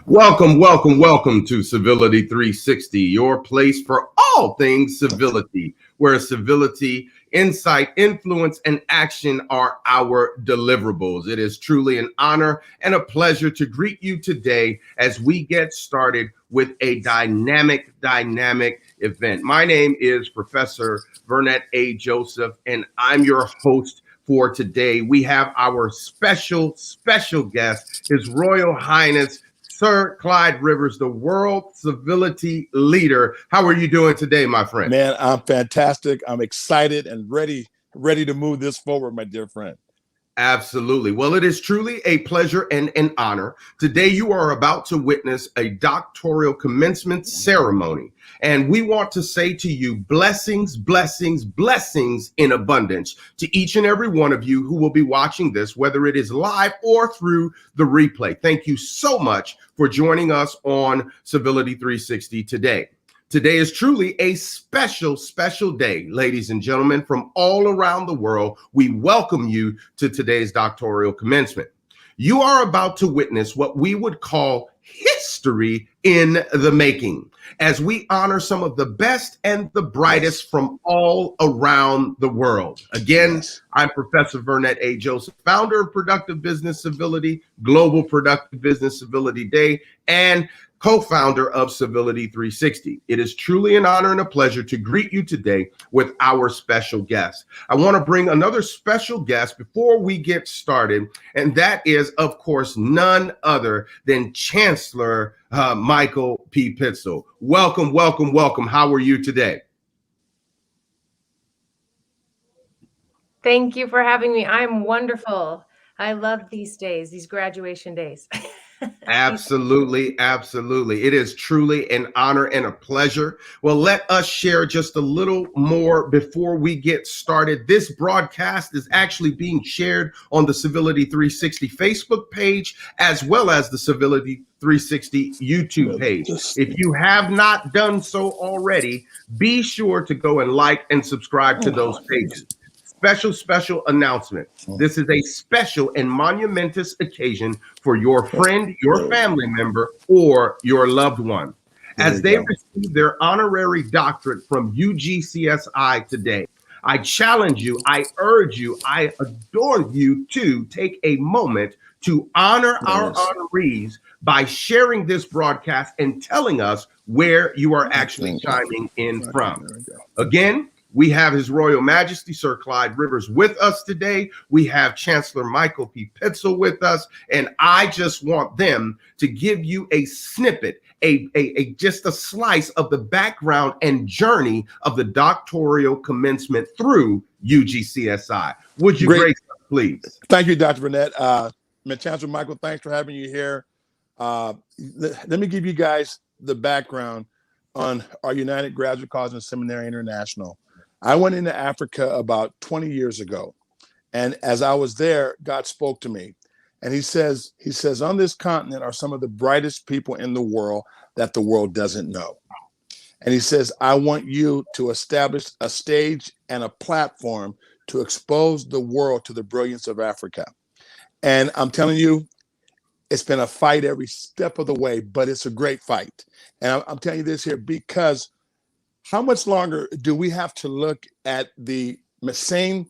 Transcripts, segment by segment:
Welcome to Civility 360, your place for all things civility, where civility, insight, influence, and action are our deliverables. It is truly an honor and a pleasure to greet you today as we get started with a dynamic event. My name is Professor Burnett A. Joseph, and I'm your host for today. We have our special guest, His Royal Highness Sir Clyde Rivers, the world civility leader. How are you doing today, my friend? Man, I'm fantastic. I'm excited and ready to move this forward, my dear friend. Absolutely. Well, it is truly a pleasure and an honor. Today, you are about to witness a doctoral commencement ceremony. And we want to say to you, blessings, blessings, blessings in abundance to each and every one of you who will be watching this, whether it is live or through the replay. Thank you so much for joining us on Civility 360 today. Today is truly a special day, ladies and gentlemen, from all around the world. We welcome you to today's doctoral commencement. You are about to witness what we would call history in the making, as we honor some of the best and the brightest from all around the world. Again, I'm Professor Burnett A. Joseph, founder of Productive Business Civility, Global Productive Business Civility Day, and co-founder of Civility 360. It is truly an honor and a pleasure to greet you today with our special guest. I want to bring another special guest before we get started, and that is, of course, none other than Chancellor Michael P. Pitzel. Welcome. How are you today? Thank you for having me. I'm wonderful. I love these days, these graduation days. Absolutely. It is truly an honor and a pleasure. Well, let us share just a little more before we get started. This broadcast is actually being shared on the Civility 360 Facebook page, as well as the Civility 360 YouTube page. If you have not done so already, be sure to go and like and subscribe to those pages. Special announcement. This is a special and monumentous occasion for your friend, your family member, or your loved one. As they receive their honorary doctorate from UGCSI today, I challenge you, I urge you, I adore you to take a moment to honor our honorees by sharing this broadcast and telling us where you are actually chiming in from. Again, we have His Royal Majesty, Sir Clyde Rivers, with us today. We have Chancellor Michael P. Pitzel with us, and I just want them to give you a snippet, just a slice of the background and journey of the doctoral commencement through UGCSI. Would you grace us, please? Thank you, Dr. Burnett. Chancellor Michael, thanks for having you here. Let me give you guys the background on our United Graduate College and Seminary International. I went into Africa about 20 years ago. And as I was there, God spoke to me. And he says, on this continent are some of the brightest people in the world that the world doesn't know. And he says, I want you to establish a stage and a platform to expose the world to the brilliance of Africa. And I'm telling you, it's been a fight every step of the way, but it's a great fight. And I'm telling you this here because how much longer do we have to look at the same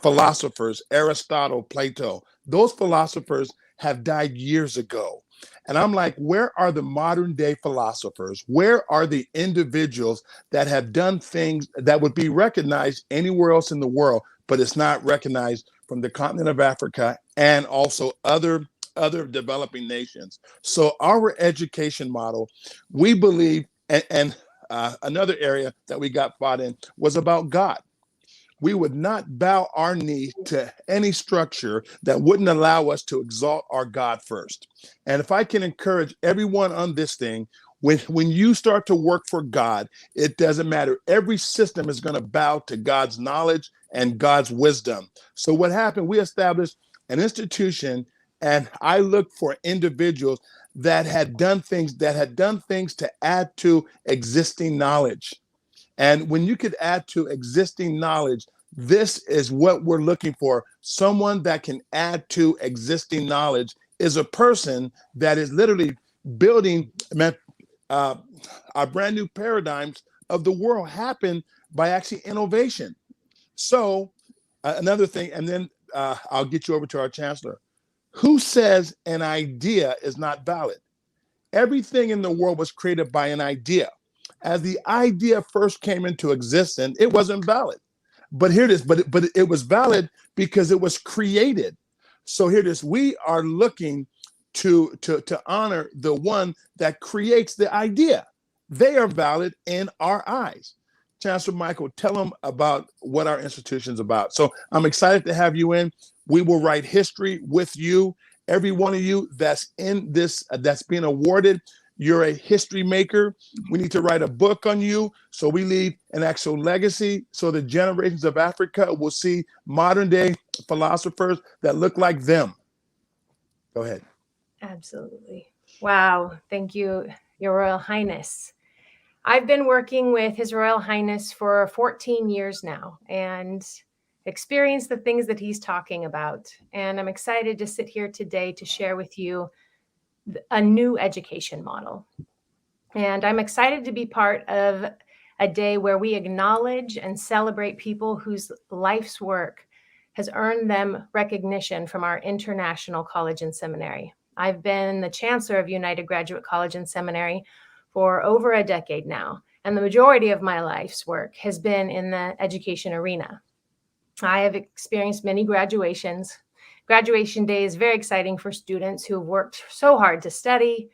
philosophers, Aristotle, Plato? Those philosophers have died years ago. And I'm like, where are the modern day philosophers? Where are the individuals that have done things that would be recognized anywhere else in the world, but it's not recognized from the continent of Africa and also other developing nations? So our education model, we believe, and another area that we got fought in was about God. We would not bow our knee to any structure that wouldn't allow us to exalt our God first. And if I can encourage everyone on this thing, when you start to work for God, it doesn't matter. Every system is going to bow to God's knowledge and God's wisdom. So what happened, we established an institution, and I looked for individuals that had done things to add to existing knowledge. And when you could add to existing knowledge, this is what we're looking for. Someone that can add to existing knowledge is a person that is literally building, our brand new paradigms of the world happen by actually innovation. So another thing, and then I'll get you over to our chancellor. Who says an idea is not valid? Everything in the world was created by an idea. As the idea first came into existence, it wasn't valid. But here it is, but it was valid because it was created. So here it is. We are looking to honor the one that creates the idea. They are valid in our eyes. Chancellor Michael, tell them about what our institution's about. So I'm excited to have you in. We will write history with you. Every one of you that's in this, that's being awarded, you're a history maker. We need to write a book on you so we leave an actual legacy so the generations of Africa will see modern day philosophers that look like them. Go ahead. Absolutely. Wow. Thank you, Your Royal Highness. I've been working with His Royal Highness for 14 years now and experienced the things that he's talking about. And I'm excited to sit here today to share with you a new education model. And I'm excited to be part of a day where we acknowledge and celebrate people whose life's work has earned them recognition from our international college and seminary. I've been the chancellor of United Graduate College and Seminary for over a decade now, and the majority of my life's work has been in the education arena. I have experienced many graduations. Graduation day is very exciting for students who have worked so hard to study,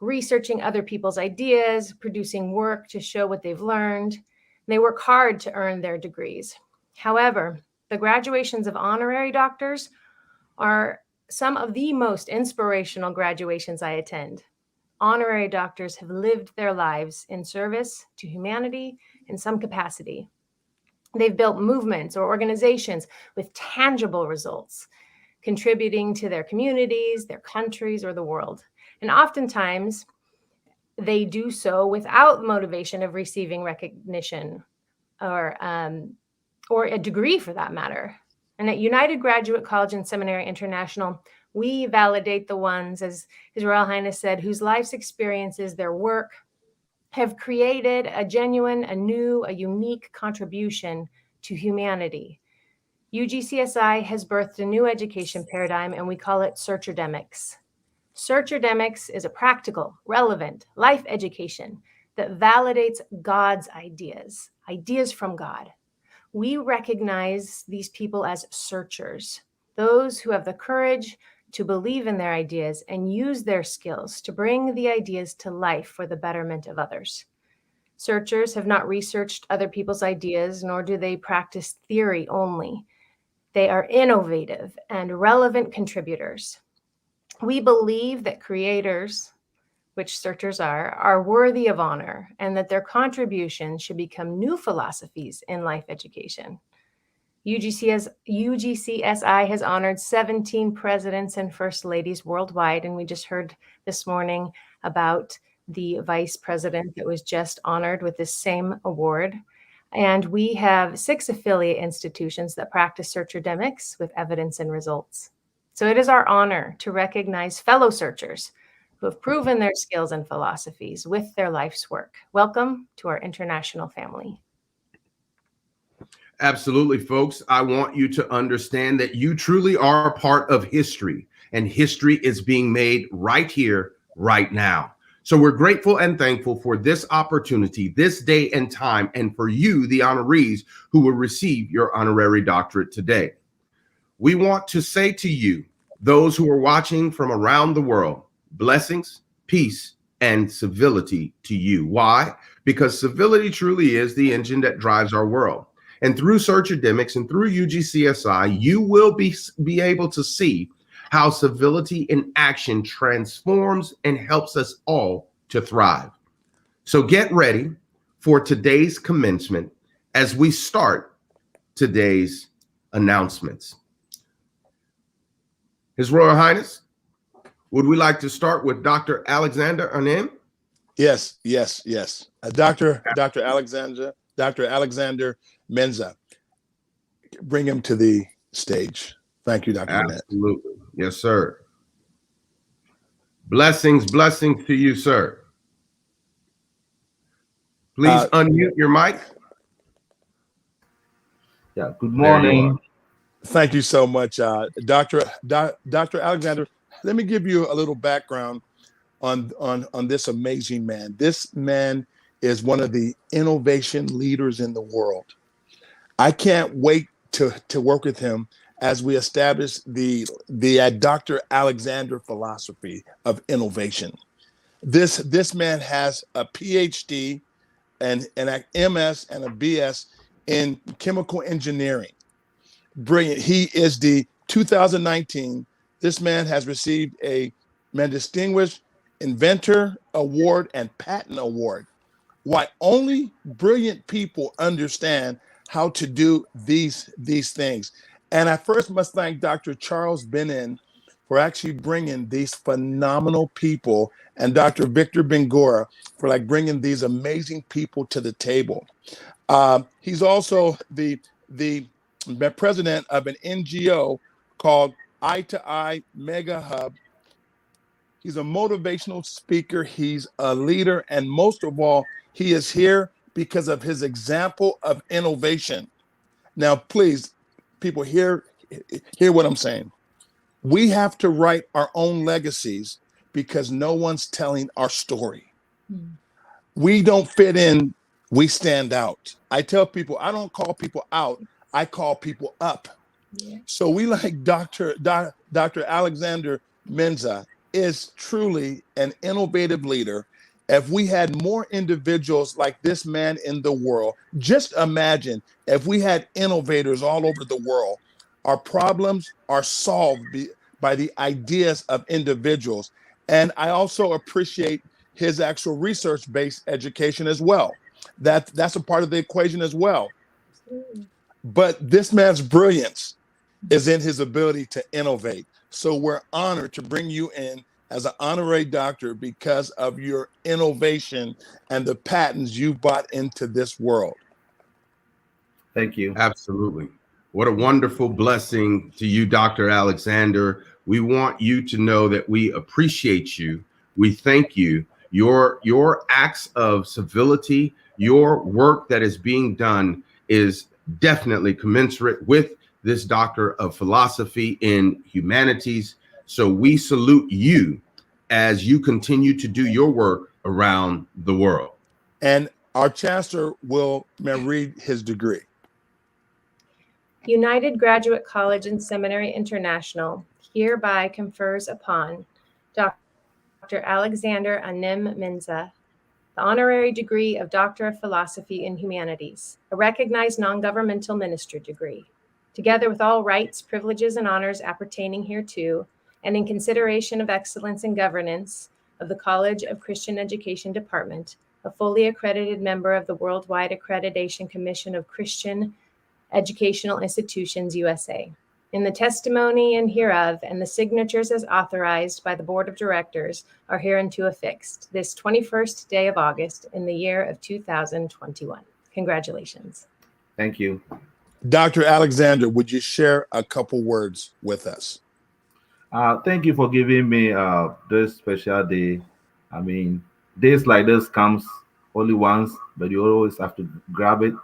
researching other people's ideas, producing work to show what they've learned. They work hard to earn their degrees. However, the graduations of honorary doctors are some of the most inspirational graduations I attend. Honorary doctors have lived their lives in service to humanity in some capacity. They've built movements or organizations with tangible results, contributing to their communities, their countries, or the world. And oftentimes, they do so without the motivation of receiving recognition or a degree for that matter. And at United Graduate College and Seminary International, we validate the ones, as His Royal Highness said, whose life's experiences, their work, have created a genuine, a new, a unique contribution to humanity. UGCSI has birthed a new education paradigm, and we call it searcherdemics. Searcherdemics is a practical, relevant life education that validates God's ideas, ideas from God. We recognize these people as searchers, those who have the courage to believe in their ideas and use their skills to bring the ideas to life for the betterment of others. Searchers have not researched other people's ideas, nor do they practice theory only. They are innovative and relevant contributors. We believe that creators, which searchers are worthy of honor, and that their contributions should become new philosophies in life education. UGCSI has honored 17 presidents and first ladies worldwide, and we just heard this morning about the vice president that was just honored with this same award. And we have 6 affiliate institutions that practice searcherdemics with evidence and results. So it is our honor to recognize fellow searchers who have proven their skills and philosophies with their life's work. Welcome to our international family. Absolutely, folks. I want you to understand that you truly are part of history, and history is being made right here, right now. So we're grateful and thankful for this opportunity, this day and time, and for you, the honorees, who will receive your honorary doctorate today. We want to say to you, those who are watching from around the world, blessings, peace, and civility to you. Why? Because civility truly is the engine that drives our world. And through searcherdemics and through UGCSI, you will be able to see how civility in action transforms and helps us all to thrive. So get ready for today's commencement as we start today's announcements. His Royal Highness, would we like to start with Dr. Alexander Owusu? Yes. Dr. Alexander Menza. Bring him to the stage. Thank you, Dr. Burnett. Absolutely. Yes, sir. Blessings to you, sir. Please unmute your mic. Yeah, good morning. Thank you so much, Dr. Alexander. Let me give you a little background on this amazing man. This man is one of the innovation leaders in the world. I can't wait to work with him as we establish the Dr. Alexander philosophy of innovation. This man has a PhD and an MS and a BS in chemical engineering. Brilliant. He is the 2019. This man has received a Distinguished Inventor Award and Patent Award. Why only brilliant people understand how to do these things. And I first must thank Dr. Charles Benin for actually bringing these phenomenal people, and Dr. Victor Bangora for bringing these amazing people to the table. He's also the president of an NGO called Eye to Eye Mega Hub. He's a motivational speaker. He's a leader. And most of all, he is here because of his example of innovation. Now, please, people, hear what I'm saying. We have to write our own legacies because no one's telling our story. We don't fit in. We stand out. I tell people, I don't call people out. I call people up. Yeah. So we Dr. Alexander Moussa is truly an innovative leader. If we had more individuals like this man in the world, just imagine if we had innovators all over the world, our problems are solved by the ideas of individuals. And I also appreciate his actual research-based education as well. That's a part of the equation as well. But this man's brilliance is in his ability to innovate. So we're honored to bring you in as an honorary doctor because of your innovation and the patents you brought into this world. Thank you. Absolutely. What a wonderful blessing to you, Dr. Alexander. We want you to know that we appreciate you. We thank you. Your acts of civility, your work that is being done is definitely commensurate with this Doctor of Philosophy in Humanities. So we salute you as you continue to do your work around the world. And our chancellor will read his degree. United Graduate College and Seminary International hereby confers upon Dr. Alexander Anim Moussa the honorary degree of Doctor of Philosophy in Humanities, a recognized non-governmental minister degree, together with all rights, privileges, and honors appertaining hereto, and in consideration of excellence in governance of the College of Christian Education Department, a fully accredited member of the Worldwide Accreditation Commission of Christian Educational Institutions, USA. In the testimony and hereof, and the signatures as authorized by the Board of Directors are hereunto affixed, this 21st day of August in the year of 2021. Congratulations. Thank you. Dr. Alexander, would you share a couple words with us? Thank you for giving me this special day. I mean, days like this comes only once, but you always have to grab it.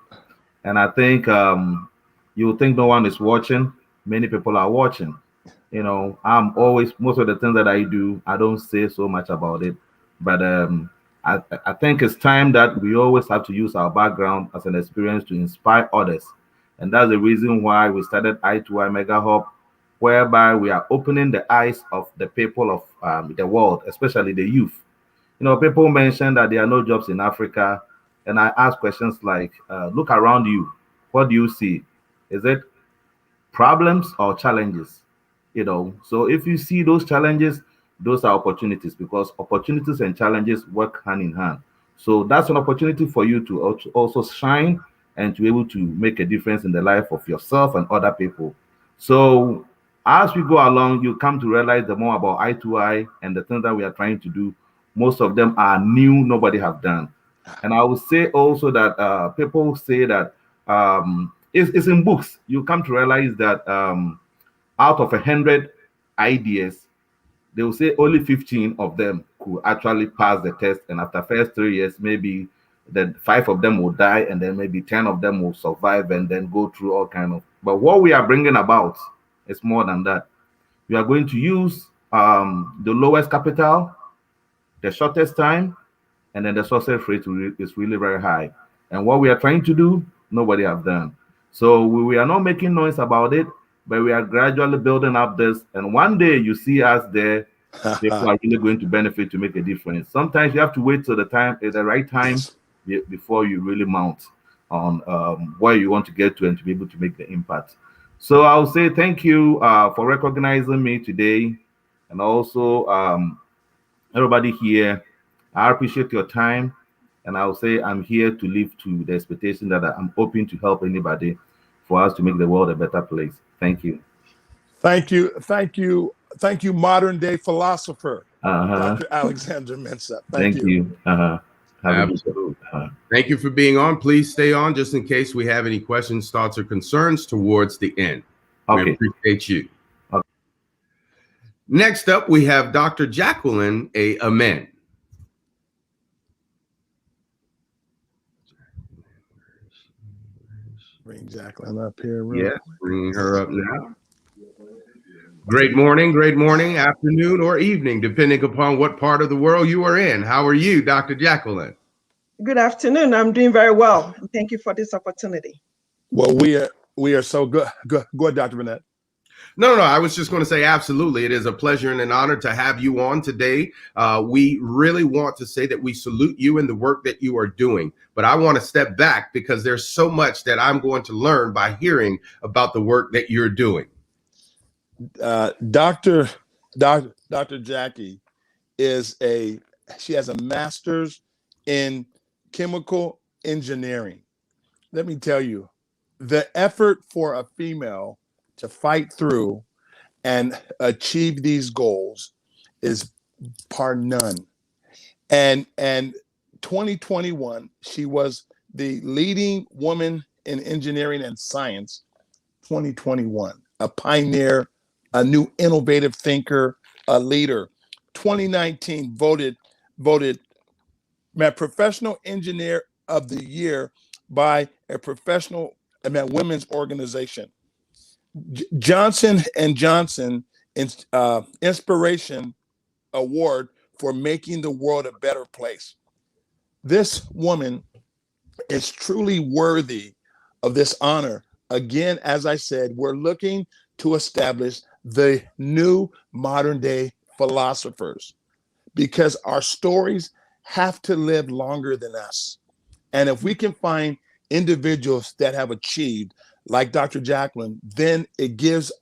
And I think you think no one is watching. Many people are watching. You know, I'm always, most of the things that I do, I don't say so much about it. But I think it's time that we always have to use our background as an experience to inspire others. And that's the reason why we started Eye-to-Eye Mega Hub, whereby we are opening the eyes of the people of the world, especially the youth. You know, people mention that there are no jobs in Africa. And I ask questions like, look around you. What do you see? Is it problems or challenges? You know, so if you see those challenges, those are opportunities, because opportunities and challenges work hand in hand. So that's an opportunity for you to also shine and to be able to make a difference in the life of yourself and other people. So as we go along, you come to realize the more about Eye-to-Eye and the things that we are trying to do. Most of them are new, nobody have done. And I would say also that people say that it's in books. You come to realize that out of 100 ideas, they will say only 15 of them could actually pass the test, and after first 3 years, maybe then 5 of them will die, and then maybe 10 of them will survive and then go through all kind of. But what we are bringing about is more than that. We are going to use the lowest capital, the shortest time, and then the success rate is really very high. And what we are trying to do, nobody have done. So we are not making noise about it, but we are gradually building up this. And one day you see us there, people are really going to benefit to make a difference. Sometimes you have to wait till the right time before you really mount on where you want to get to and to be able to make the impact. So I'll say thank you for recognizing me today, and also everybody here. I appreciate your time, and I'll say I'm here to live to the expectation that I'm open to help anybody for us to make the world a better place. Thank you. Thank you, modern day philosopher, Dr. Alexander Moussa. Thank you. Absolutely. Thank you for being on. Please stay on just in case we have any questions, thoughts, or concerns towards the end. Okay. We appreciate you. Okay. Next up, we have Dr. Jacqueline Amen. Bring Jacqueline up here. Yes, bringing her up now. Great morning, afternoon, or evening, depending upon what part of the world you are in. How are you, Dr. Jacqueline? Good afternoon. I'm doing very well. Thank you for this opportunity. Well, we are so good. Go ahead, Dr. Burnett. No. I was just going to say, absolutely. It is a pleasure and an honor to have you on today. We really want to say that we salute you in the work that you are doing. But I want to step back because there's so much that I'm going to learn by hearing about the work that you're doing. Dr. Jackie she has a master's in chemical engineering. Let me tell you, the effort for a female to fight through and achieve these goals is par none. And 2021, she was the leading woman in engineering and science. 2021, a pioneer, a new innovative thinker, a leader. 2019 voted Professional Engineer of the Year by a professional women's organization. Johnson & Johnson Inspiration Award for making the world a better place. This woman is truly worthy of this honor. Again, as I said, we're looking to establish the new modern day philosophers, because our stories have to live longer than us. And if we can find individuals that have achieved, like Dr. Jacqueline, then it gives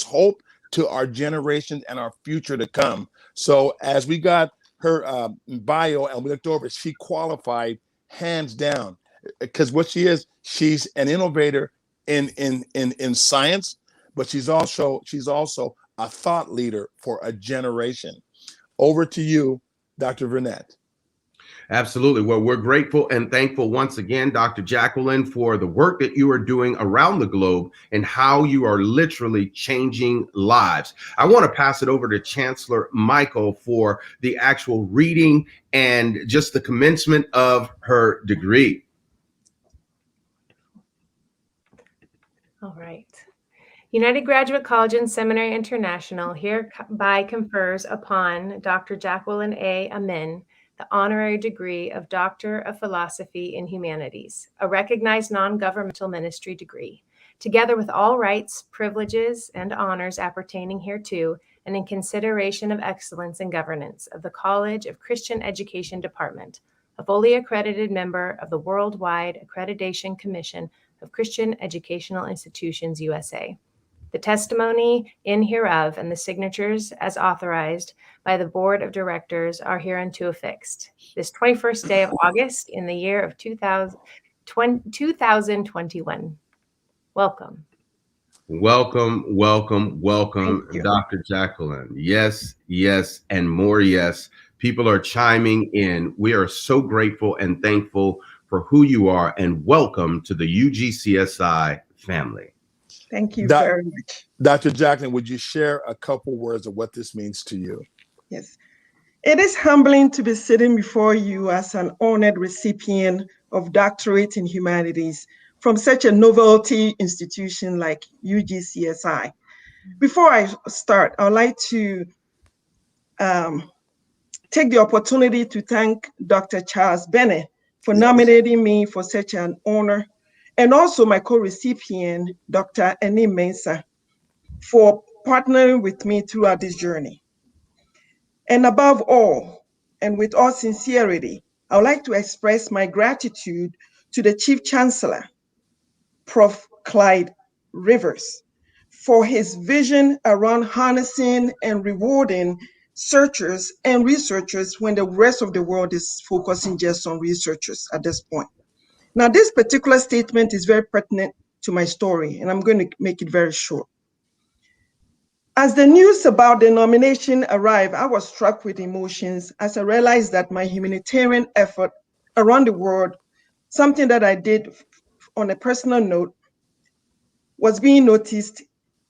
hope to our generation and our future to come. So as we got her bio and we looked over, she qualified hands down, because what she is, she's an innovator in science, but she's also a thought leader for a generation. Over to you, Dr. Burnett. Absolutely. Well, we're grateful and thankful once again, Dr. Jacqueline, for the work that you are doing around the globe and how you are literally changing lives. I want to pass it over to Chancellor Michael for the actual reading and just the commencement of her degree. All right. United Graduate College and Seminary International hereby confers upon Dr. Jacqueline A. Amin the honorary degree of Doctor of Philosophy in Humanities, a recognized non-governmental ministry degree, together with all rights, privileges, and honors appertaining hereto, and in consideration of excellence in governance of the College of Christian Education Department, a fully accredited member of the Worldwide Accreditation Commission of Christian Educational Institutions, USA. The testimony in hereof and the signatures as authorized by the Board of Directors are hereunto affixed. This 21st day of August in the year of 2021. Welcome. Welcome, Dr. Jacqueline. Yes, and more yes. People are chiming in. We are so grateful and thankful for who you are, and welcome to the UGCSI family. Thank you very much. Dr. Jacqueline, would you share a couple words of what this means to you? Yes. It is humbling to be sitting before you as an honored recipient of doctorate in humanities from such a novelty institution like UGCSI. Before I start, I would like to take the opportunity to thank Dr. Charles Bennett for nominating me for such an honor, and also my co-recipient, Dr. Eni Mensah, for partnering with me throughout this journey. And above all, and with all sincerity, I would like to express my gratitude to the Chief Chancellor, Prof. Clyde Rivers, for his vision around harnessing and rewarding searchers and researchers when the rest of the world is focusing just on researchers at this point. Now, this particular statement is very pertinent to my story, and I'm going to make it very short. As the news about the nomination arrived, I was struck with emotions as I realized that my humanitarian effort around the world, something that I did on a personal note, was being noticed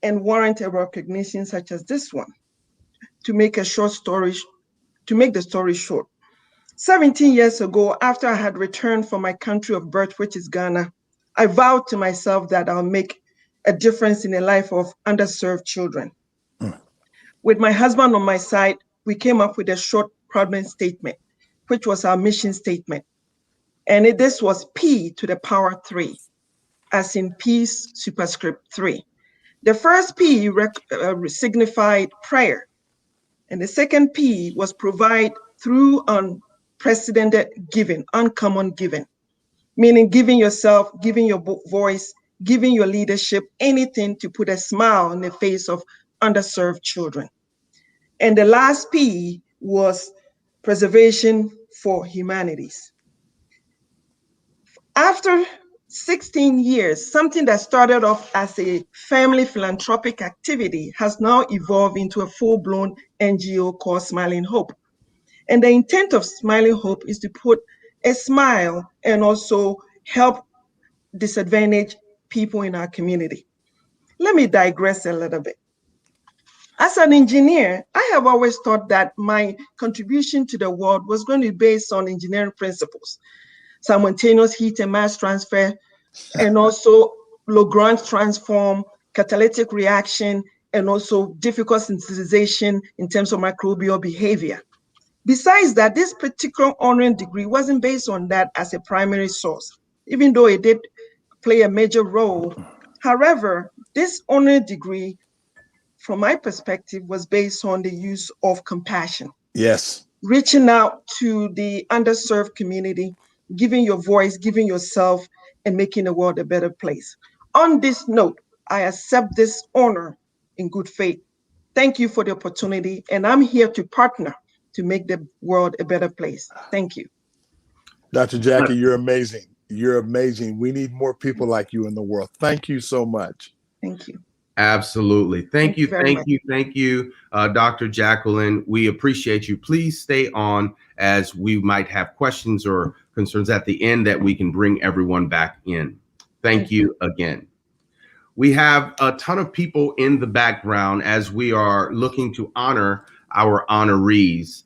and warranted a recognition such as this one. To make the story short, 17 years ago, after I had returned from my country of birth, which is Ghana, I vowed to myself that I'll make a difference in the life of underserved children. With my husband on my side, we came up with a short problem statement, which was our mission statement. And this was P to the power 3, as in peace superscript 3. The first P signified prayer. And the second P was provide through unprecedented giving, uncommon giving, meaning giving yourself, giving your voice, giving your leadership, anything to put a smile on the face of underserved children. And the last P was preservation for humanities. After 16 years, something that started off as a family philanthropic activity has now evolved into a full-blown NGO called Smiling Hope. And the intent of Smiling Hope is to put a smile and also help disadvantaged people in our community. Let me digress a little bit. As an engineer, I have always thought that my contribution to the world was going to be based on engineering principles, simultaneous heat and mass transfer, and also Lagrange transform, catalytic reaction, and also difficult synthesization in terms of microbial behavior. Besides that, this particular honoring degree wasn't based on that as a primary source, even though it did play a major role. However, this honoring degree, from my perspective, was based on the use of compassion. Yes. Reaching out to the underserved community, giving your voice, giving yourself, and making the world a better place. On this note, I accept this honor in good faith. Thank you for the opportunity, and I'm here to partner to make the world a better place. Thank you. Dr. Jackie, you're amazing. You're amazing. We need more people like you in the world. Thank you so much. Thank you. Absolutely. Thank you, Dr. Jacqueline. We appreciate you. Please stay on, as we might have questions or concerns at the end that we can bring everyone back in. Thank you again. We have a ton of people in the background as we are looking to honor our honorees.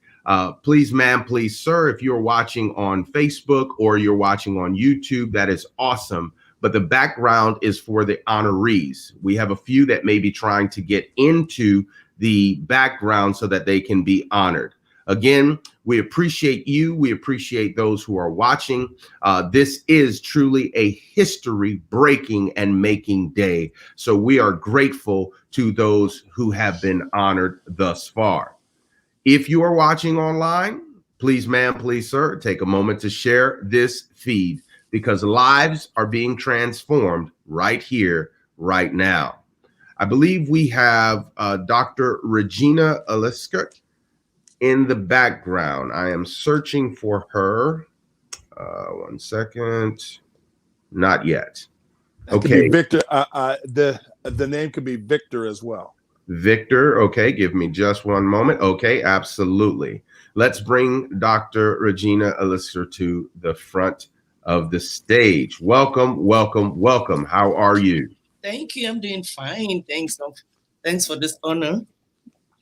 Please, ma'am, please, sir, if you're watching on Facebook or you're watching on YouTube, that is awesome. But the background is for the honorees. We have a few that may be trying to get into the background so that they can be honored. Again, we appreciate you. We appreciate those who are watching. This is truly a history-breaking and making day. So we are grateful to those who have been honored thus far. If you are watching online, please, ma'am, please, sir, take a moment to share this feed, because lives are being transformed right here, right now. I believe we have Dr. Regina Ellis in the background. I am searching for her. 1 second. Not yet. Okay. Victor, the name could be Victor as well. Victor. Okay. Give me just one moment. Okay. Absolutely. Let's bring Dr. Regina Ellis to the front of the stage. Welcome, welcome, welcome. How are you? Thank you. I'm doing fine. Thanks for this honor.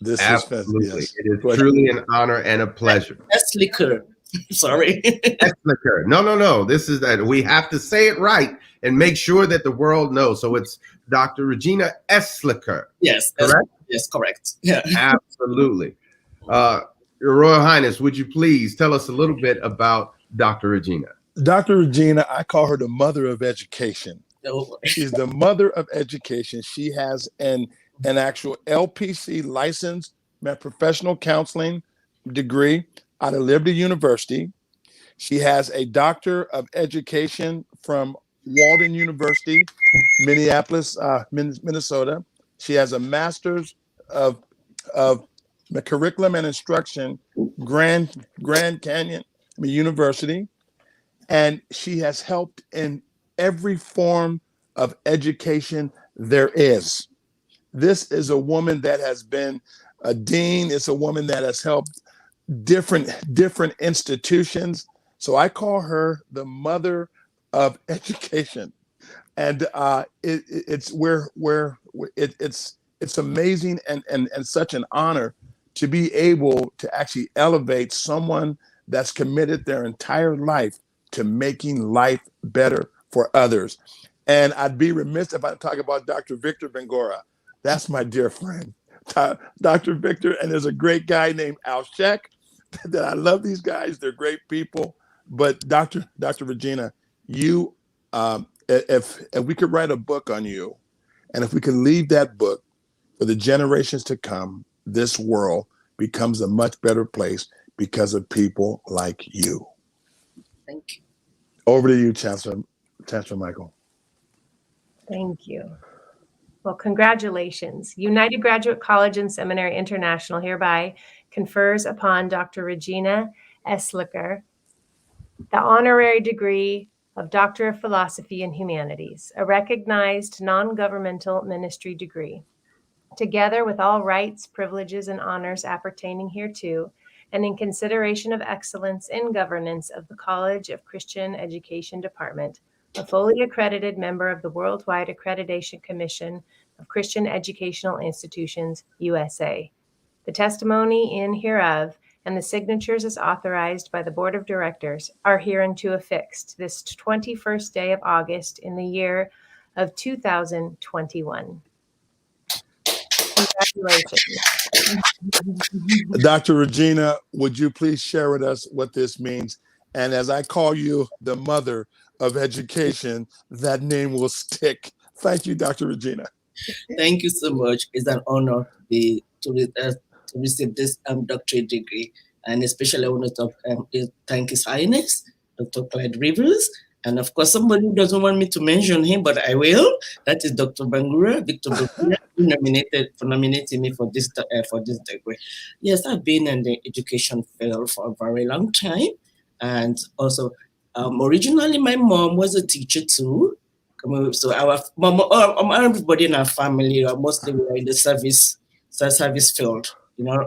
This Absolutely. is It is truly an honor and a pleasure. Eslicker. Sorry. Eslicker. No. This is that we have to say it right and make sure that the world knows. So it's Dr. Regina Eslicker. Yes. Correct? Yes, correct. Yeah. Absolutely. Your Royal Highness, would you please tell us a little bit about Dr. Regina? Dr. Regina, I call her the mother of education. Oh. She's the mother of education. She has an actual LPC license, professional counseling degree out of Liberty University. She has a doctor of education from Walden University, Minneapolis, Minnesota. She has a master's of curriculum and instruction, Grand Canyon University. And she has helped in every form of education there is. This is a woman that has been a dean. It's a woman that has helped different institutions. So I call her the mother of education. And it's amazing and such an honor to be able to actually elevate someone that's committed their entire life to making life better for others. And I'd be remiss if I talk about Dr. Victor Bangora. That's my dear friend, Dr. Victor. And there's a great guy named Al Sheck that I love these guys. They're great people. But Dr. Regina, you, if we could write a book on you, and if we could leave that book for the generations to come, this world becomes a much better place because of people like you. Thank you. Over to you, Chancellor Michael. Thank you. Well, congratulations. United Graduate College and Seminary International hereby confers upon Dr. Regina Eslicker the honorary degree of Doctor of Philosophy and Humanities, a recognized non-governmental ministry degree, together with all rights, privileges, and honors appertaining hereto, and in consideration of excellence in governance of the College of Christian Education Department, a fully accredited member of the Worldwide Accreditation Commission of Christian Educational Institutions, USA. The testimony in hereof and the signatures as authorized by the Board of Directors are hereunto affixed this 21st day of August in the year of 2021. Congratulations. Dr. Regina, would you please share with us what this means? And as I call you the mother of education, that name will stick. Thank you, Dr. Regina. Thank you so much. It's an honor to receive this doctorate degree. And especially I want to thank His Highness, Dr. Clyde Rivers. And of course, somebody who doesn't want me to mention him, but I will. That is Dr. Bangora, Victor Bangora, who nominated me for this degree. Yes, I've been in the education field for a very long time. And also, originally my mom was a teacher too. So our mom, everybody in our family, mostly we were in the service field,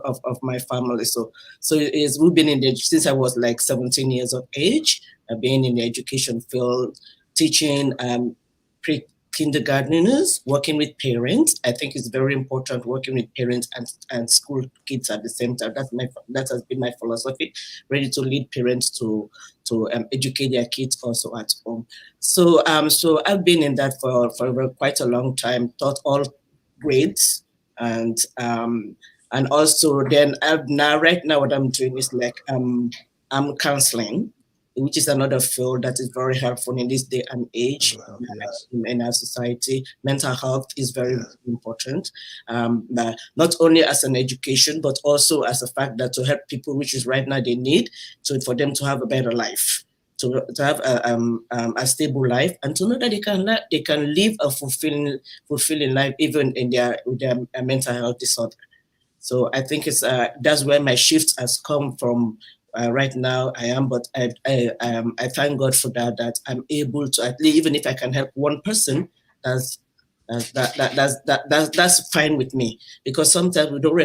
of my family. So we've been in since I was like 17 years of age. I've been in the education field, teaching pre-kindergarteners, working with parents. I think it's very important working with parents and school kids at the same time. That has been my philosophy. Ready to lead parents to educate their kids also at home. So I've been in that for quite a long time. Taught all grades and also then right now what I'm doing is like I'm counseling, which is another field that is very helpful in this day and age. Yes. In our society. Mental health is very important, not only as an education, but also as a fact that to help people, which is right now they need, for them to have a better life, to have a stable life, and to know that they can live a fulfilling life even with their mental health disorder. So I think it's that's where my shift has come from. Right now I am, but I thank God for that I'm able to, at least, even if I can help one person, that's That's fine with me, because sometimes we don't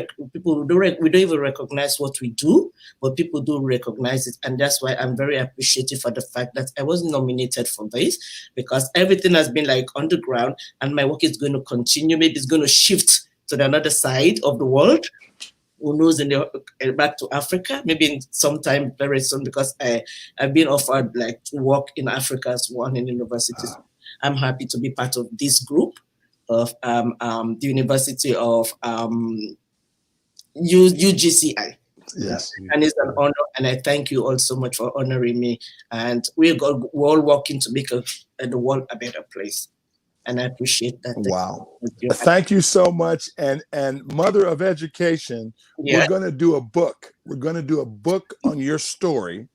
even recognize what we do, but people do recognize it, and that's why I'm very appreciative for the fact that I was nominated for this, because everything has been like on the ground, and my work is going to continue. Maybe it's going to shift to the another side of the world. Who knows, back to Africa, maybe in sometime very soon, because I've been offered like to work in Africa as one in universities. I'm happy to be part of this group of the University of UGCI. Yes. And it's an honor, and I thank you all so much for honoring me. And we're all working to make the world a better place. And I appreciate that. Wow. Thank you so much. And Mother of Education, we're going to do a book. We're going to do a book on your story.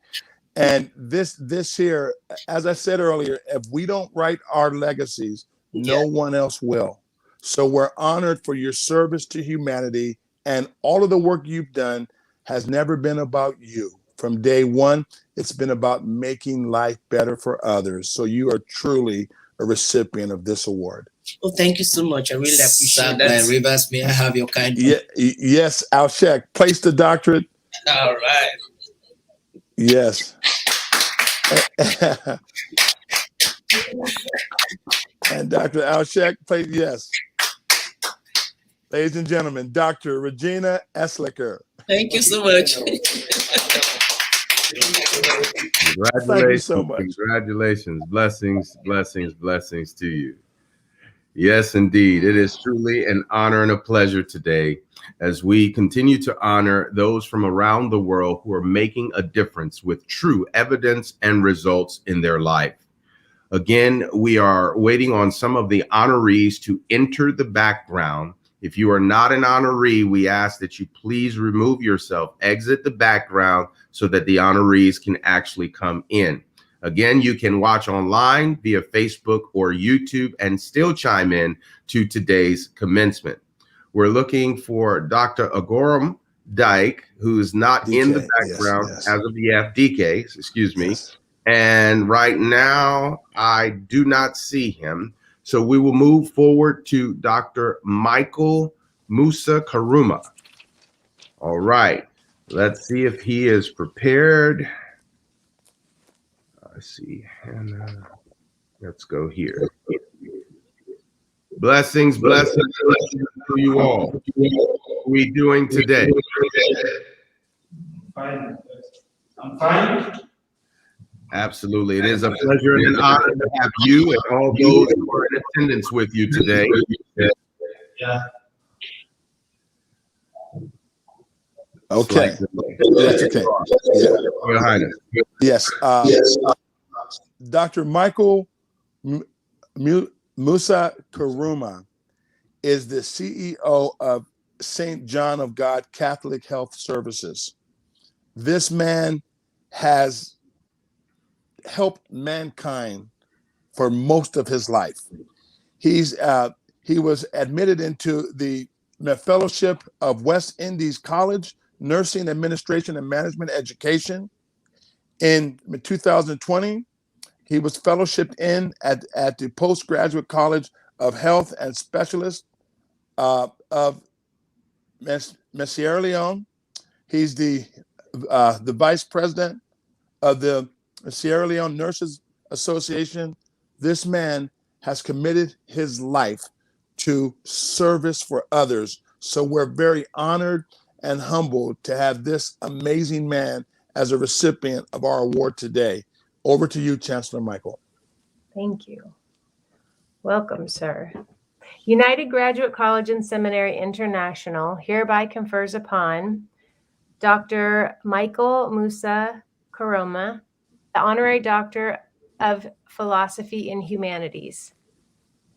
And this here, as I said earlier, if we don't write our legacies, no one else will. So we're honored for your service to humanity, and all of the work you've done has never been about you. From day one, it's been about making life better for others. So you are truly a recipient of this award. Oh, thank you so much. I really appreciate that. Rivers, may I have your kind? Yes, Alshek, place the doctorate. All right. Yes. And Dr. Alshek, please, yes. Ladies and gentlemen, Dr. Regina Eslicker. Thank you so much. Congratulations. Thank you so much. Congratulations. Blessings, blessings, blessings to you. Yes, indeed. It is truly an honor and a pleasure today as we continue to honor those from around the world who are making a difference with true evidence and results in their life. Again, we are waiting on some of the honorees to enter the background. If you are not an honoree, we ask that you please remove yourself, exit the background so that the honorees can actually come in. Again, you can watch online via Facebook or YouTube and still chime in to today's commencement. We're looking for Dr. Agoram Dyke, who's not DK, in the background as of yet, DK, excuse me. Yes. And right now, I do not see him. So we will move forward to Dr. Michael Moussa Karuma. All right, let's see if he is prepared. I see Hannah. Let's go here. Blessings, blessings, blessings to you all. What are we doing today? Fine. I'm fine. Absolutely. It is a pleasure and an honor to have you and all those who are in attendance with you today. Yeah. Okay. That's okay. Yeah. Your Highness. Yes. Dr. Michael Moussa Karuma is the CEO of St. John of God Catholic Health Services. This man has helped mankind for most of his life. He was admitted into the Fellowship of West Indies College, Nursing Administration and Management Education. In 2020, he was fellowshipped in at the Postgraduate College of Health and Specialists of Sierra Leone. He's the vice president of the Sierra Leone Nurses Association. This man has committed his life to service for others. So we're very honored and humbled to have this amazing man as a recipient of our award today. Over to you, Chancellor Michael. Thank you. Welcome, sir. United Graduate College and Seminary International hereby confers upon Dr. Michael Moussa Karuma the Honorary Doctor of Philosophy in Humanities,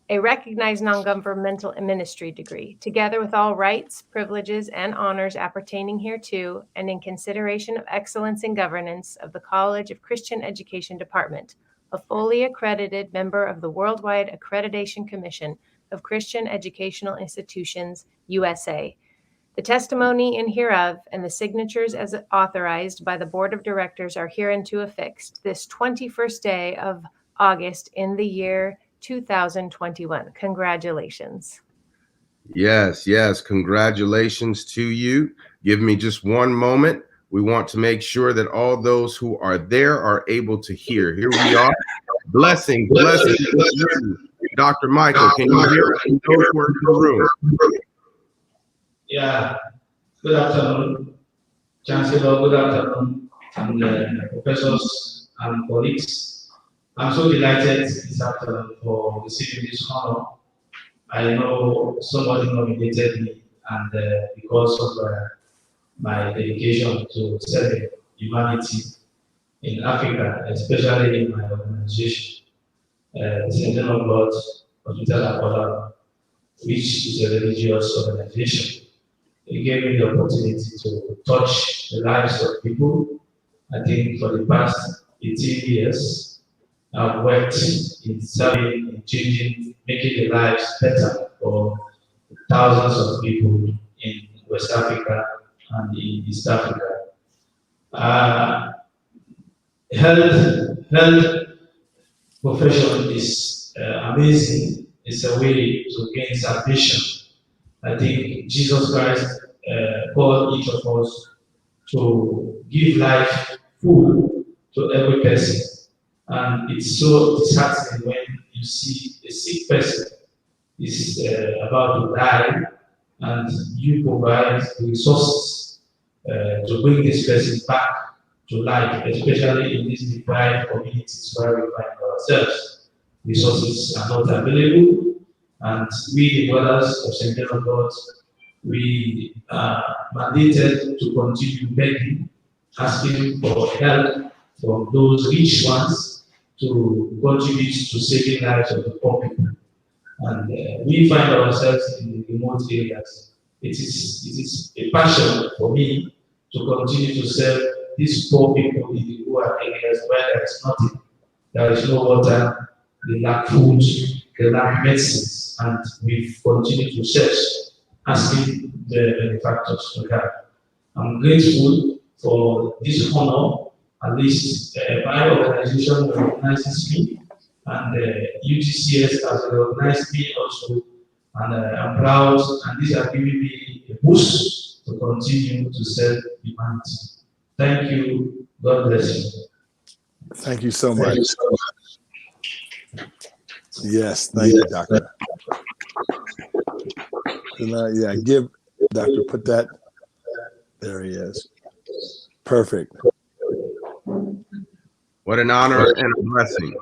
a recognized non-governmental ministry degree, together with all rights, privileges, and honors appertaining hereto, and in consideration of excellence in governance of the College of Christian Education Department, a fully accredited member of the Worldwide Accreditation Commission of Christian Educational Institutions, USA. The testimony in hereof and the signatures as authorized by the Board of Directors are hereunto affixed this 21st day of August in the year 2021. Congratulations. Yes, yes. Congratulations to you. Give me just one moment. We want to make sure that all those who are there are able to hear. Here we are. Blessing, blessing, blessing. Dr. Michael, can you hear us? Those who are in the room. Yeah. Good afternoon, Chancellor. Good afternoon, and professors and colleagues. I'm so delighted this afternoon for receiving this honor. I know somebody nominated me, and because of my dedication to serving humanity in Africa, especially in my organization, St. John of God Hospital Apollo, which is a religious organization. It gave me the opportunity to touch the lives of people. I think for the past 18 years, I've worked in serving, in changing, making the lives better for thousands of people in West Africa and in East Africa. Health profession is amazing. It's a way to gain salvation. I think Jesus Christ called each of us to give life full to every person. And it's so disheartening when you see a sick person is about to die and you provide the resources to bring this person back to life, especially in these deprived communities where we find ourselves. Resources are not available, and we, the brothers of St. John of God, we are mandated to continue begging, asking for help from those rich ones to contribute to saving lives of the poor people. And we find ourselves in remote areas. It is a passion for me to continue to serve these poor people in the rural areas where there is nothing. There is no water, they lack food, they lack medicines, and we continue to search, asking the benefactors to help. I'm grateful for this honor. At least my organization recognizes me, and UTCS has recognized me also, and I'm proud, and these are giving me a boost to continue to serve humanity. Thank you. God bless you. Thank you so much. Yes, thank you, Doctor. Yeah, give Doctor, put that. There he is. Perfect. What an honor and a blessing.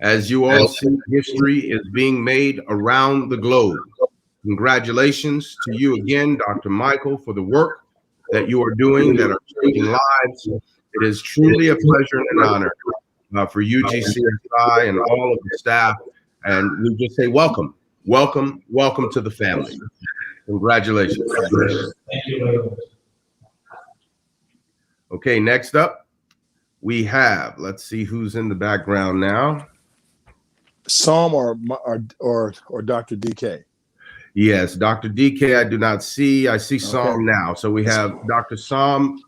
As you all see, history is being made around the globe. Congratulations to you again, Dr. Michael, for the work that you are doing that are changing lives. It is truly a pleasure and an honor for UGCSI and all of the staff. And we just say welcome, welcome, welcome to the family. Congratulations. Thank you very much. Okay, next up, we have, let's see who's in the background now. Psalm or Dr. DK? Yes, Dr. DK, I do not see. I see Psalm now. So we have Dr. Sam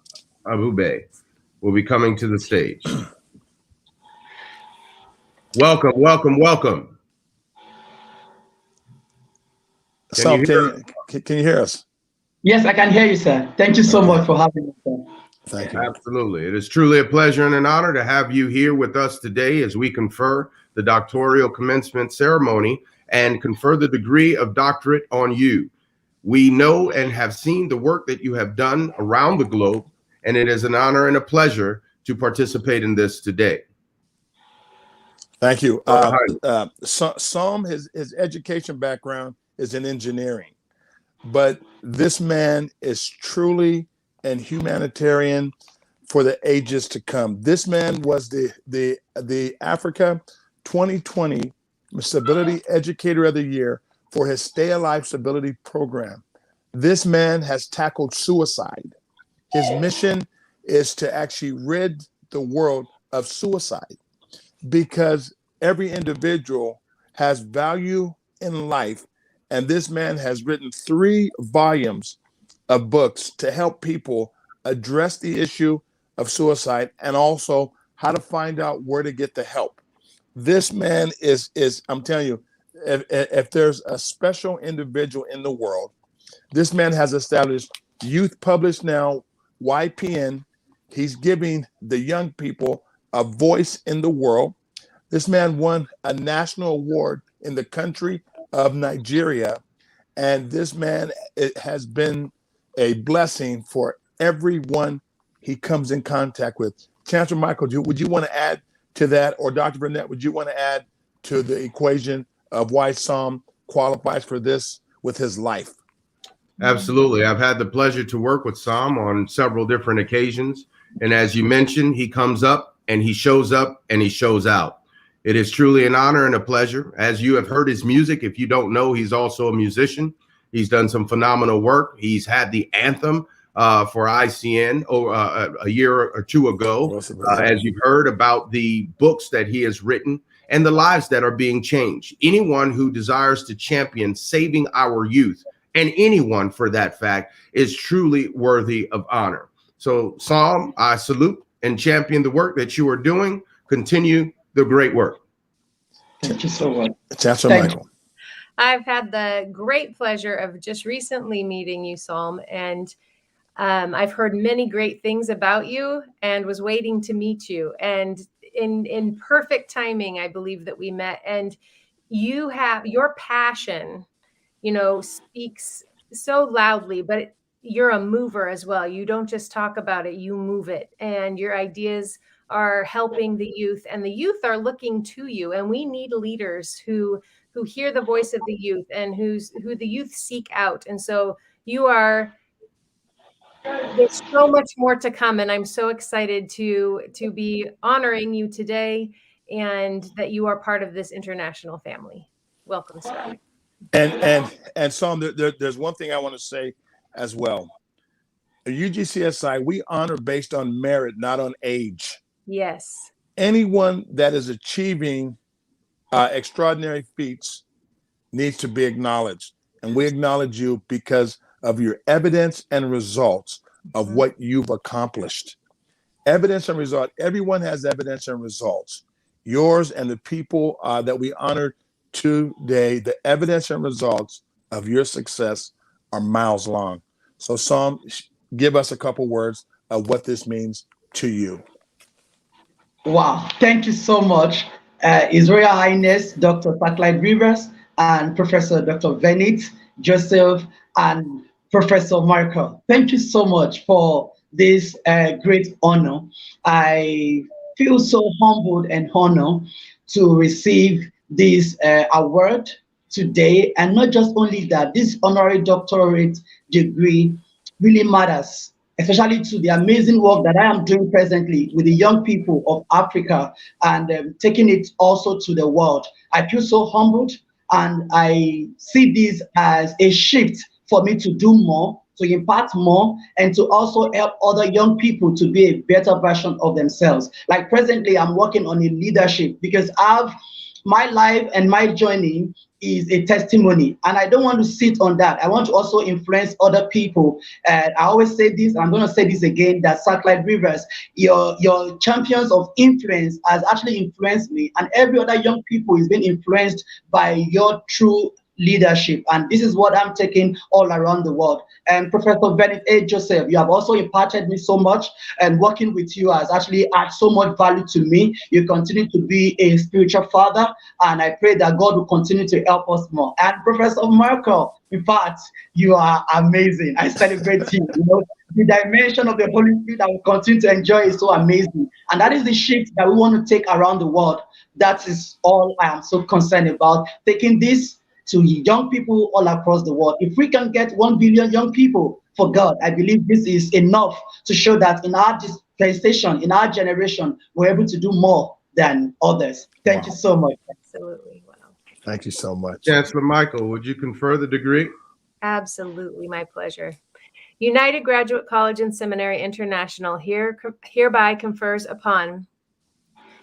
Abube will be coming to the stage. Welcome, welcome, welcome. Psalm, can you hear us? Yes, I can hear you, sir. Thank you so much for having me, sir. Thank you. Absolutely. It is truly a pleasure and an honor to have you here with us today as we confer the doctoral commencement ceremony and confer the degree of doctorate on you. We know and have seen the work that you have done around the globe, and it is an honor and a pleasure to participate in this today. Thank you. Psalm, his education background is in engineering, but this man is truly an humanitarian for the ages to come. This man was the Africa 2020 Civility Educator of the Year for his Stay Alive Civility program. This man has tackled suicide. His mission is to actually rid the world of suicide, because every individual has value in life. And this man has written 3 volumes of books to help people address the issue of suicide and also how to find out where to get the help. This man is I'm telling you, if there's a special individual in the world, this man has established Youth Published Now, YPN. He's giving the young people a voice in the world. This man won a national award in the country of Nigeria. And this man, it has been a blessing for everyone he comes in contact with. Chancellor Michael, would you want to add to that? Or Dr. Burnett, would you want to add to the equation of why Psalm qualifies for this with his life? Absolutely. I've had the pleasure to work with Psalm on several different occasions. And as you mentioned, he comes up and he shows up and he shows out. It is truly an honor and a pleasure. As you have heard his music, if you don't know, he's also a musician. He's done some phenomenal work. He's had the anthem for ICN a year or two ago, as you've heard about the books that he has written and the lives that are being changed. Anyone who desires to champion saving our youth, and anyone for that fact, is truly worthy of honor. So, Psalm, I salute and champion the work that you are doing. Continue the great work. Thank you so much. Chancellor Michael. I've had the great pleasure of just recently meeting you, Psalm, and I've heard many great things about you and was waiting to meet you. And in perfect timing, I believe that we met. And you have your passion, speaks so loudly, but you're a mover as well. You don't just talk about it, you move it. And your ideas are helping the youth, and the youth are looking to you. And we need leaders who hear the voice of the youth and who the youth seek out. And so there's so much more to come. And I'm so excited to be honoring you today and that you are part of this international family. Welcome, sir. And Psalm, there's one thing I want to say as well. At UGCSI, we honor based on merit, not on age. Yes. Anyone that is achieving extraordinary feats needs to be acknowledged. And we acknowledge you because of your evidence and results of what you've accomplished. Evidence and result. Everyone has evidence and results. Yours and the people that we honored today, the evidence and results of your success are miles long. So, Psalm, give us a couple words of what this means to you. Wow, thank you so much, His Royal Highness Dr. Jacqueline Rivers and Professor Dr. Bennett, Joseph, and Professor Michael. Thank you so much for this great honor. I feel so humbled and honored to receive this award today. And not just only that, this honorary doctorate degree really matters, especially to the amazing work that I am doing presently with the young people of Africa and taking it also to the world. I feel so humbled, and I see this as a shift for me to do more, to impact more, and to also help other young people to be a better version of themselves. Like presently, I'm working on a leadership because my life and my journey is a testimony, and I don't want to sit on that. I want to also influence other people. And I always say this, and I'm going to say this again, that Jacqueline Rivers, your champions of influence has actually influenced me, and every other young people is being influenced by your true leadership. And this is what I'm taking all around the world. And Professor Bennett A. Joseph, you have also imparted me so much, and working with you has actually added so much value to me. You continue to be a spiritual father, and I pray that God will continue to help us more. And Professor Michael, in fact, you are amazing. I celebrate you. The dimension of the Holy Spirit I will continue to enjoy is so amazing. And that is the shift that we want to take around the world. That is all I am so concerned about, taking this to young people all across the world. If we can get 1 billion young people for God, I believe this is enough to show that in our dispensation, in our generation, we're able to do more than others. Thank you so much. Absolutely. Wow. Thank you so much. Chancellor Michael, would you confer the degree? Absolutely. My pleasure. United Graduate College and Seminary International hereby confers upon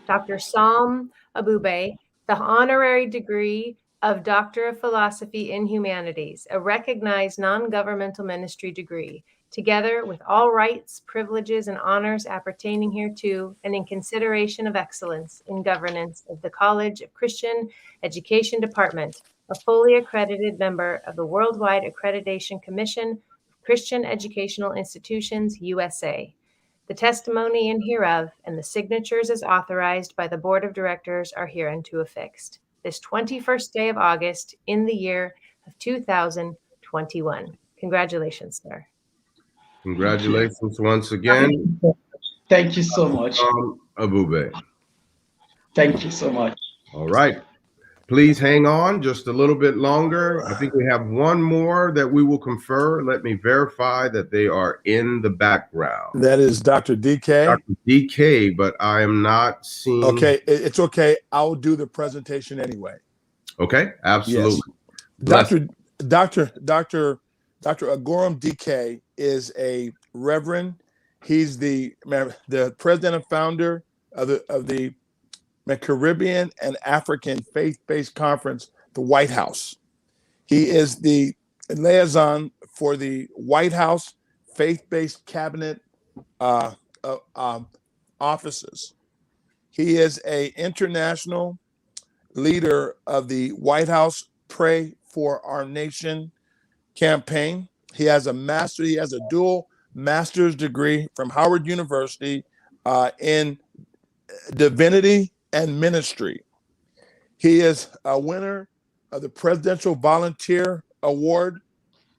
Dr. Psalm Abube the honorary degree of Doctor of Philosophy in Humanities, a recognized non-governmental ministry degree, together with all rights, privileges, and honors appertaining hereto, and in consideration of excellence in governance of the College of Christian Education Department, a fully accredited member of the Worldwide Accreditation Commission of Christian Educational Institutions, USA. The testimony in hereof and the signatures as authorized by the Board of Directors are hereunto affixed. This 21st day of August in the year of 2021. Congratulations, sir. Congratulations once again. Thank you so much. Abube. Thank you so much. All right. Please hang on just a little bit longer. I think we have one more that we will confer. Let me verify that they are in the background. That is Dr. DK. Dr. DK, but I am not seeing. Okay, it's okay. I'll do the presentation anyway. Okay, absolutely. Yes. Dr. Agoram DK is a reverend. He's the president and founder of the Caribbean and African Faith-Based Conference, the White House. He is the liaison for the White House Faith-Based Cabinet offices. He is an international leader of the White House Pray for Our Nation campaign. He has a dual master's degree from Howard University in divinity and ministry. He is a winner of the Presidential Volunteer Award.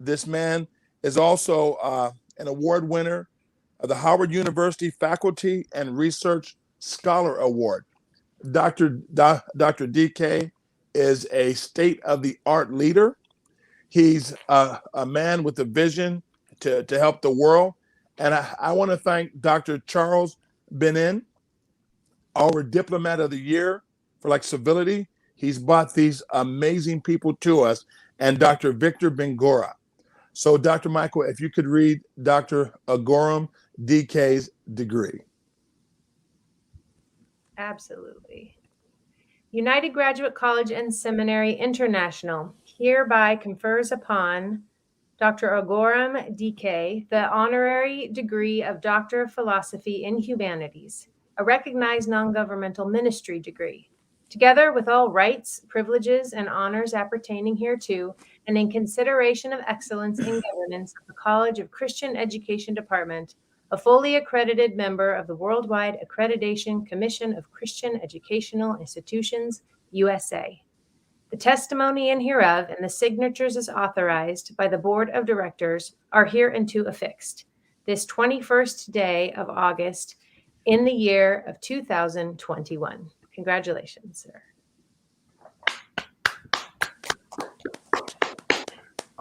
This man is also an award winner of the Howard University Faculty and Research Scholar Award. Dr. DK is a state-of-the-art leader. He's a man with a vision to help the world. And I want to thank Dr. Charles Benin, our Diplomat of the Year for Civility. He's brought these amazing people to us, and Dr. Victor Bangora. So Dr. Michael, if you could read Dr. Agoram DK's degree. Absolutely. United Graduate College and Seminary International hereby confers upon Dr. Agoram DK the honorary degree of Doctor of Philosophy in Humanities, a recognized non-governmental ministry degree, together with all rights, privileges, and honors appertaining hereto, and in consideration of excellence in governance of the College of Christian Education Department, a fully accredited member of the Worldwide Accreditation Commission of Christian Educational Institutions, USA. The testimony in hereof and the signatures as authorized by the Board of Directors are hereunto affixed. This 21st day of August in the year of 2021. Congratulations, sir.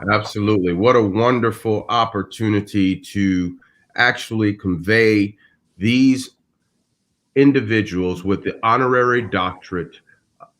Absolutely. What a wonderful opportunity to actually convey these individuals with the honorary doctorate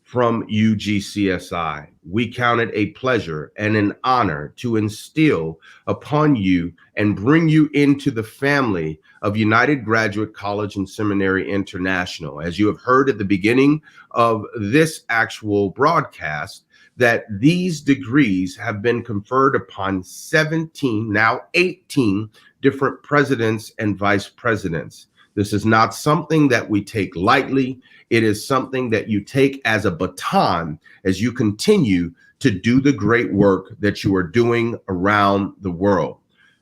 from UGCSI. We count it a pleasure and an honor to instill upon you and bring you into the family of United Graduate College and Seminary International. As you have heard at the beginning of this actual broadcast, that these degrees have been conferred upon 17, now 18 different presidents and vice presidents. This is not something that we take lightly. It is something that you take as a baton as you continue to do the great work that you are doing around the world.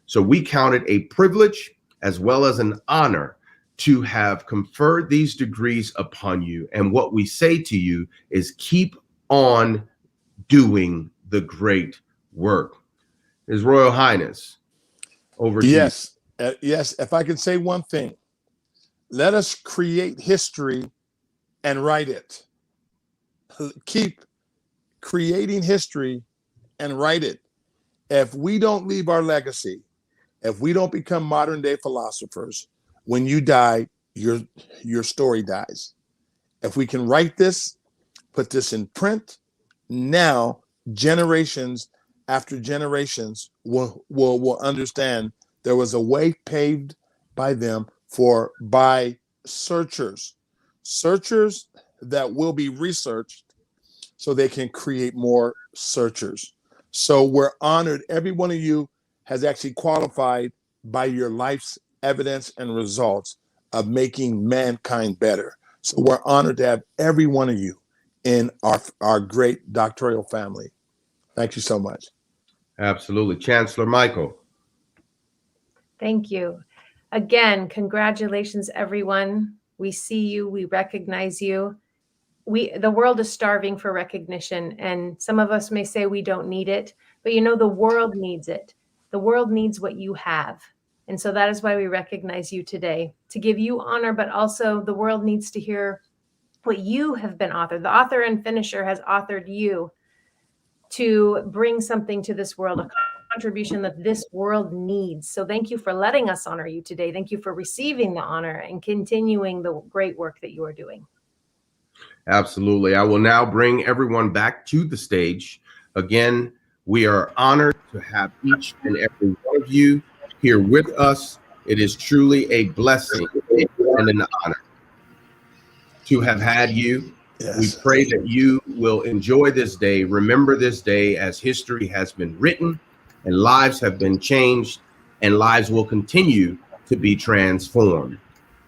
So we count it a privilege as well as an honor to have conferred these degrees upon you. And what we say to you is keep on doing the great work. His Royal Highness, over to you. Yes, if I can say one thing, let us create history and write it. Keep creating history and write it. If we don't leave our legacy, if we don't become modern day philosophers, when you die, your story dies. If we can write this, put this in print, now generations after generations will understand there was a way paved by them by searchers that will be researched so they can create more searchers. So we're honored. Every one of you has actually qualified by your life's evidence and results of making mankind better. So we're honored to have every one of you in our great doctoral family. Thank you so much. Absolutely. Chancellor Michael. Thank you. Again, congratulations, everyone. We see you, we recognize you. The world is starving for recognition, and some of us may say we don't need it, but the world needs it. The world needs what you have. And so that is why we recognize you today, to give you honor, but also the world needs to hear what you have been authored. The author and finisher has authored you to bring something to this world, a contribution that this world needs. So thank you for letting us honor you today. Thank you for receiving the honor and continuing the great work that you are doing. Absolutely. I will now bring everyone back to the stage. Again, we are honored to have each and every one of you here with us. It is truly a blessing and an honor to have had you. Yes. We pray that you will enjoy this day. Remember this day as history has been written and lives have been changed and lives will continue to be transformed.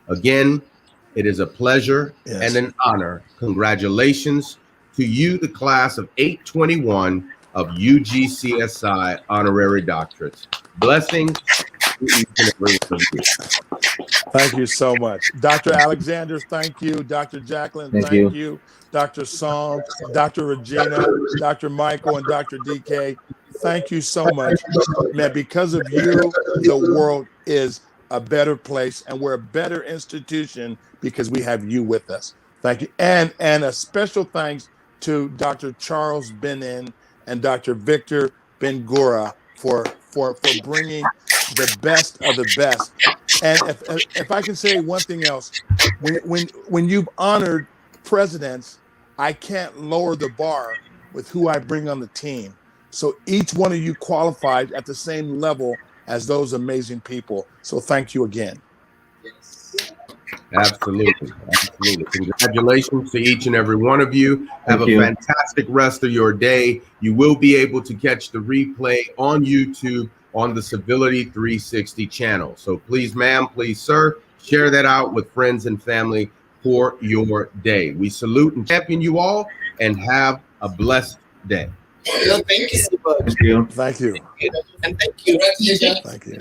Again, it is a pleasure and an honor. Congratulations to you, the class of 821 of UGCSI Honorary Doctorates. Blessings to each and every one of you. Thank you so much. Dr. Alexander, thank you. Dr. Jacqueline, thank you. Dr. Song, Dr. Regina, Dr. Michael, and Dr. DK, thank you so much. Man, because of you, the world is a better place, and we're a better institution because we have you with us. Thank you. And a special thanks to Dr. Charles Benin and Dr. Victor Bangora for bringing the best of the best. And if I can say one thing else, when you've honored presidents, I can't lower the bar with who I bring on the team. So each one of you qualified at the same level as those amazing people. So thank you again. Absolutely. Absolutely. Congratulations to each and every one of you. Have a fantastic rest of your day. You will be able to catch the replay on YouTube on the Civility 360 channel. So please, ma'am, please, sir, share that out with friends and family for your day. We salute and champion you all and have a blessed day. Thank you so much. Thank you. And thank you. Thank you.